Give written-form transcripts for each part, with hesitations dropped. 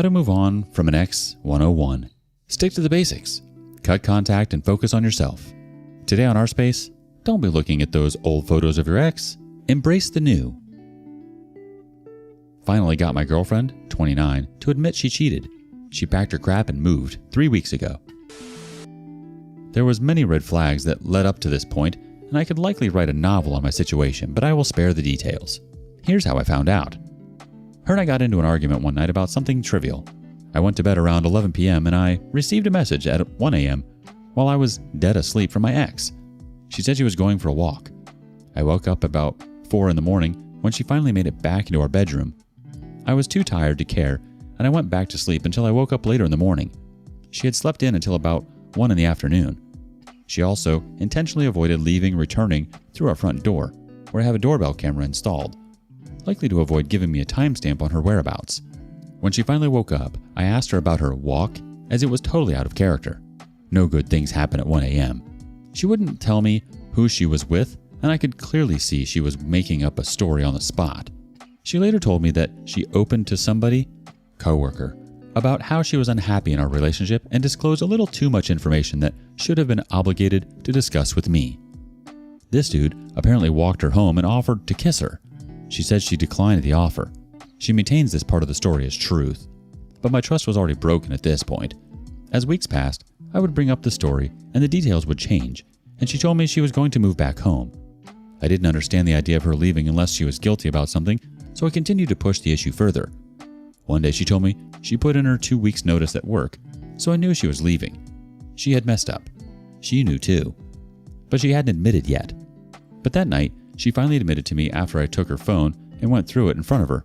How to move on from an ex 101. Stick to the basics. Cut contact and focus on yourself. Today on Our Space, don't be looking at those old photos of your ex. Embrace the new. Finally got my girlfriend, 29, to admit she cheated. She packed her crap and moved 3 weeks ago. There was many red flags that led up to this point, and I could likely write a novel on my situation, but I will spare the details. Here's how I found out. Her and I got into an argument one night about something trivial. I went to bed around 11 p.m. and I received a message at 1 a.m. while I was dead asleep from my ex. She said she was going for a walk. I woke up about 4 in the morning when she finally made it back into our bedroom. I was too tired to care, and I went back to sleep until I woke up later in the morning. She had slept in until about 1 in the afternoon. She also intentionally avoided leaving and returning through our front door, where I have a doorbell camera installed, likely to avoid giving me a timestamp on her whereabouts. When she finally woke up, I asked her about her walk, as it was totally out of character. No good things happen at 1 a.m. She wouldn't tell me who she was with, and I could clearly see she was making up a story on the spot. She later told me that she opened to somebody, coworker, about how she was unhappy in our relationship and disclosed a little too much information that should have been obligated to discuss with me. This dude apparently walked her home and offered to kiss her. She said she declined the offer. She maintains this part of the story as truth. But my trust was already broken at this point. As weeks passed, I would bring up the story and the details would change, and she told me she was going to move back home. I didn't understand the idea of her leaving unless she was guilty about something, so I continued to push the issue further. One day she told me she put in her 2 weeks notice at work, so I knew she was leaving. She had messed up. She knew too. But she hadn't admitted yet. But that night, she finally admitted to me after I took her phone and went through it in front of her.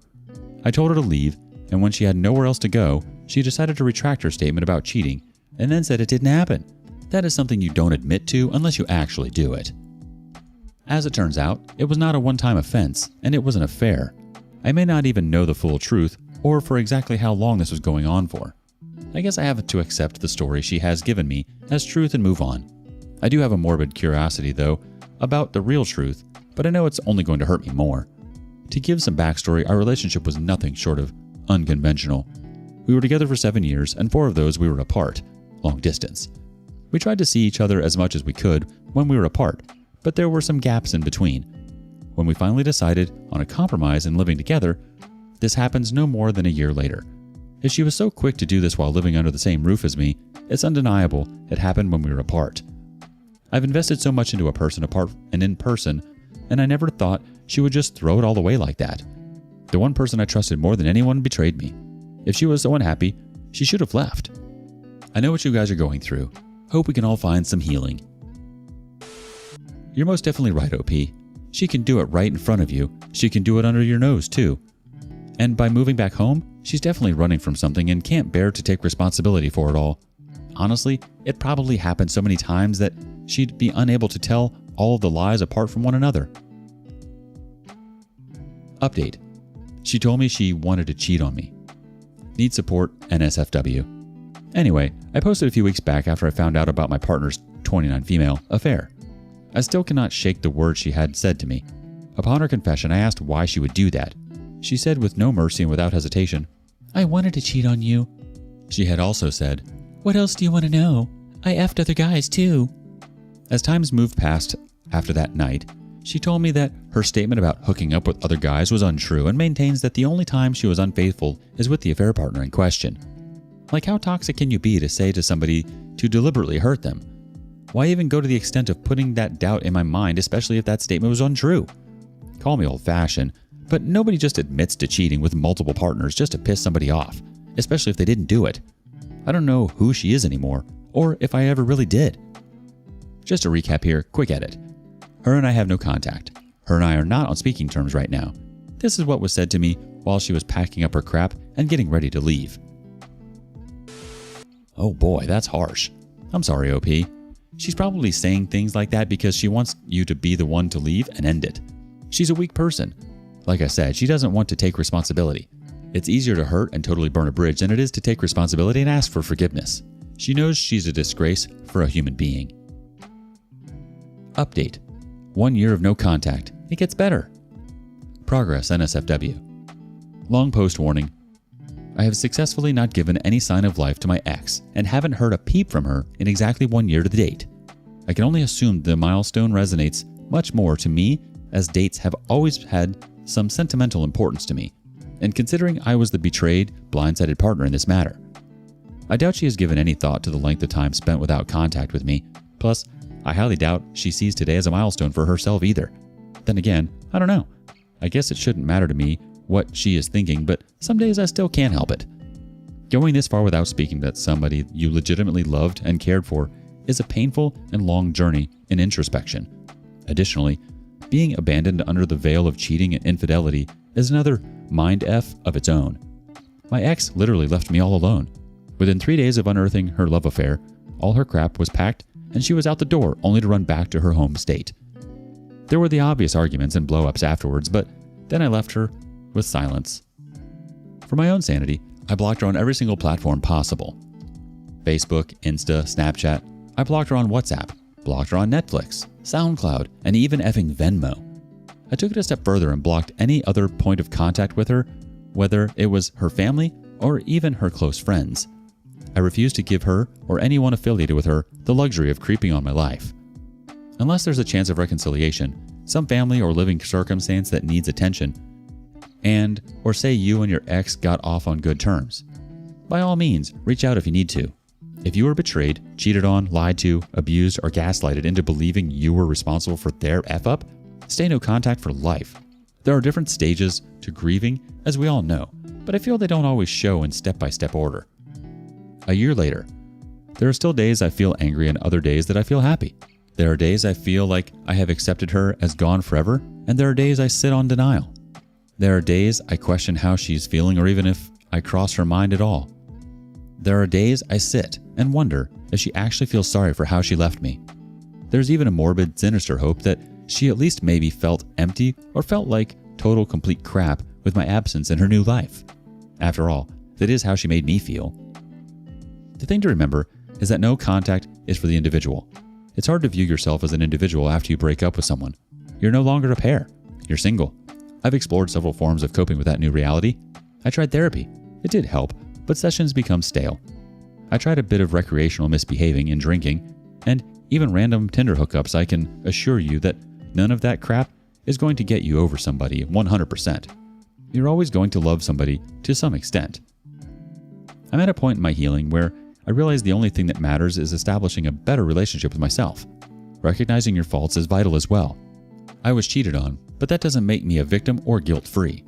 I told her to leave, and when she had nowhere else to go, she decided to retract her statement about cheating, and then said it didn't happen. That is something you don't admit to unless you actually do it. As it turns out, it was not a one-time offense, and it was an affair. I may not even know the full truth, or for exactly how long this was going on for. I guess I have to accept the story she has given me as truth and move on. I do have a morbid curiosity, though, about the real truth, but I know it's only going to hurt me more. To give some backstory, our relationship was nothing short of unconventional. We were together for 7 years, and 4 of those we were apart, long distance. We tried to see each other as much as we could when we were apart, but there were some gaps in between. When we finally decided on a compromise and living together, this happens no more than a year later. If she was so quick to do this while living under the same roof as me, it's undeniable it happened when we were apart. I've invested so much into a person apart and in person, and I never thought she would just throw it all away like that. The one person I trusted more than anyone betrayed me. If she was so unhappy, she should have left. I know what you guys are going through. Hope we can all find some healing. You're most definitely right, OP. She can do it right in front of you. She can do it under your nose, too. And by moving back home, she's definitely running from something and can't bear to take responsibility for it all. Honestly, it probably happened so many times that she'd be unable to tell all of the lies apart from one another. Update. She told me she wanted to cheat on me. Need support, NSFW. Anyway, I posted a few weeks back after I found out about my partner's 29 female affair. I still cannot shake the words she had said to me. Upon her confession, I asked why she would do that. She said with no mercy and without hesitation, "I wanted to cheat on you." She had also said, "What else do you want to know? I effed other guys too." As times moved past after that night, she told me that her statement about hooking up with other guys was untrue and maintains that the only time she was unfaithful is with the affair partner in question. Like, how toxic can you be to say to somebody to deliberately hurt them? Why even go to the extent of putting that doubt in my mind, especially if that statement was untrue? Call me old-fashioned, but nobody just admits to cheating with multiple partners just to piss somebody off, especially if they didn't do it. I don't know who she is anymore, or if I ever really did. Just to recap here, quick edit. Her and I have no contact. Her and I are not on speaking terms right now. This is what was said to me while she was packing up her crap and getting ready to leave. Oh boy, that's harsh. I'm sorry, OP. She's probably saying things like that because she wants you to be the one to leave and end it. She's a weak person. Like I said, she doesn't want to take responsibility. It's easier to hurt and totally burn a bridge than it is to take responsibility and ask for forgiveness. She knows she's a disgrace for a human being. Update. 1 year of no contact. It gets better. Progress, NSFW. Long post warning. I have successfully not given any sign of life to my ex and haven't heard a peep from her in exactly 1 year to the date. I can only assume the milestone resonates much more to me, as dates have always had some sentimental importance to me, and considering I was the betrayed, blindsided partner in this matter. I doubt she has given any thought to the length of time spent without contact with me. Plus, I highly doubt she sees today as a milestone for herself either. Then again, I don't know. I guess it shouldn't matter to me what she is thinking, but some days I still can't help it. Going this far without speaking to somebody you legitimately loved and cared for is a painful and long journey in introspection. Additionally, being abandoned under the veil of cheating and infidelity is another mind F of its own. My ex literally left me all alone. Within 3 days of unearthing her love affair, all her crap was packed and she was out the door only to run back to her home state. There were the obvious arguments and blow-ups afterwards, but then I left her with silence. For my own sanity, I blocked her on every single platform possible. Facebook, Insta, Snapchat. I blocked her on WhatsApp, blocked her on Netflix, SoundCloud, and even effing Venmo. I took it a step further and blocked any other point of contact with her, whether it was her family or even her close friends. I refused to give her or anyone affiliated with her the luxury of creeping on my life. Unless there's a chance of reconciliation, some family or living circumstance that needs attention, and or say you and your ex got off on good terms. By all means, reach out if you need to. If you were betrayed, cheated on, lied to, abused, or gaslighted into believing you were responsible for their F-up, stay no contact for life. There are different stages to grieving, as we all know, but I feel they don't always show in step-by-step order. A year later, there are still days I feel angry and other days that I feel happy. There are days I feel like I have accepted her as gone forever, and there are days I sit on denial. There are days I question how she's feeling or even if I cross her mind at all. There are days I sit and wonder if she actually feels sorry for how she left me. There's even a morbid, sinister hope that she at least maybe felt empty or felt like total complete crap with my absence in her new life. After all, that is how she made me feel. The thing to remember is that no contact is for the individual. It's hard to view yourself as an individual after you break up with someone. You're no longer a pair. You're single. I've explored several forms of coping with that new reality. I tried therapy. It did help, but sessions become stale. I tried a bit of recreational misbehaving and drinking, and even random Tinder hookups. I can assure you that none of that crap is going to get you over somebody 100%. You're always going to love somebody to some extent. I'm at a point in my healing where I realize the only thing that matters is establishing a better relationship with myself. Recognizing your faults is vital as well. I was cheated on, but that doesn't make me a victim or guilt-free.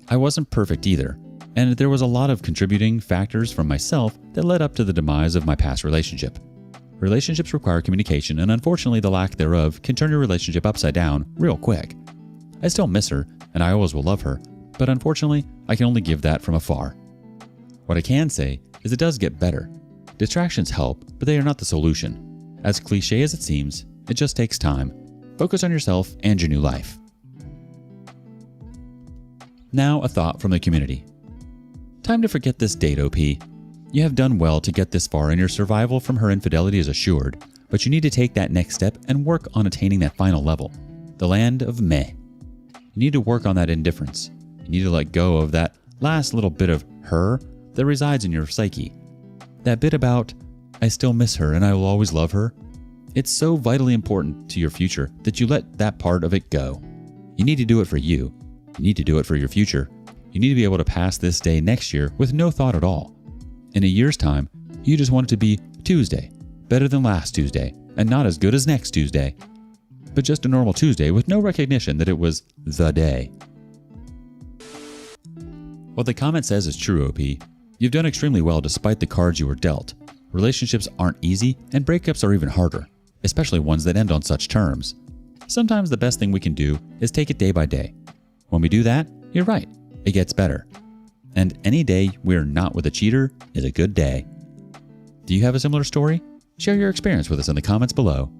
I wasn't perfect either, and there was a lot of contributing factors from myself that led up to the demise of my past relationship. Relationships require communication, and unfortunately the lack thereof can turn your relationship upside down real quick. I still miss her, and I always will love her, but unfortunately I can only give that from afar. What I can say is it does get better. Distractions help, but they are not the solution. As cliche as it seems, it just takes time. Focus on yourself and your new life. Now a thought from the community. Time to forget this date, OP. You have done well to get this far and your survival from her infidelity is assured, but you need to take that next step and work on attaining that final level, the land of meh. You need to work on that indifference. You need to let go of that last little bit of her that resides in your psyche. That bit about, I still miss her and I will always love her. It's so vitally important to your future that you let that part of it go. You need to do it for you. You need to do it for your future. You need to be able to pass this day next year with no thought at all. In a year's time, you just want it to be Tuesday, better than last Tuesday, and not as good as next Tuesday, but just a normal Tuesday with no recognition that it was the day. What the comment says is true, OP. You've done extremely well despite the cards you were dealt. Relationships aren't easy, and breakups are even harder, especially ones that end on such terms. Sometimes the best thing we can do is take it day by day. When we do that, you're right, it gets better. And any day we're not with a cheater is a good day. Do you have a similar story? Share your experience with us in the comments below.